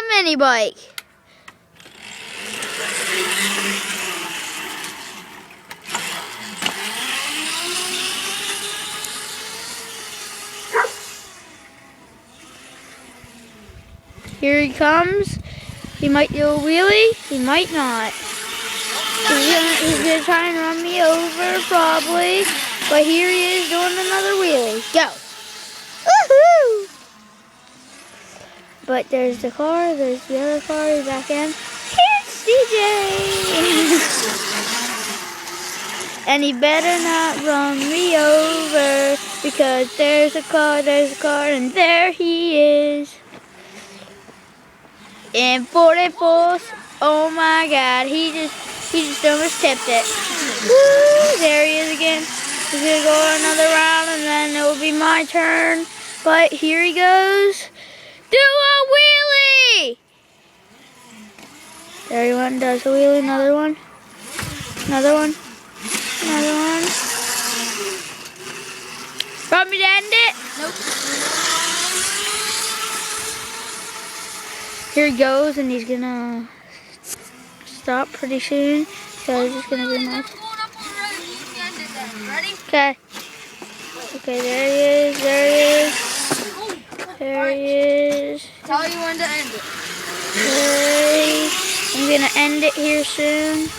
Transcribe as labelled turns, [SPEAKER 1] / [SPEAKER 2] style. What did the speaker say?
[SPEAKER 1] mini bike. Here he comes. He might do a wheelie, he might not. He's gonna try and run me over probably. But here he is doing another wheelie. Go! Woohoo! But there's the car, there's the other car, he's back in. Here's DJ! And he better not run me over because there's a car, and there he is. In 44th, oh my God, he just almost tipped it. Woo, there he is again. He's gonna go another round and then it will be my turn. But here he goes. Do a wheelie! There he went and does a wheelie, another one. Another one. Another one. Want me to end it? Nope. Here he goes, and he's gonna stop pretty soon. So it's just gonna be nice. Okay. Okay, there he is. There he is. There he is.
[SPEAKER 2] Tell you when to end it.
[SPEAKER 1] Okay. I'm gonna end it here soon.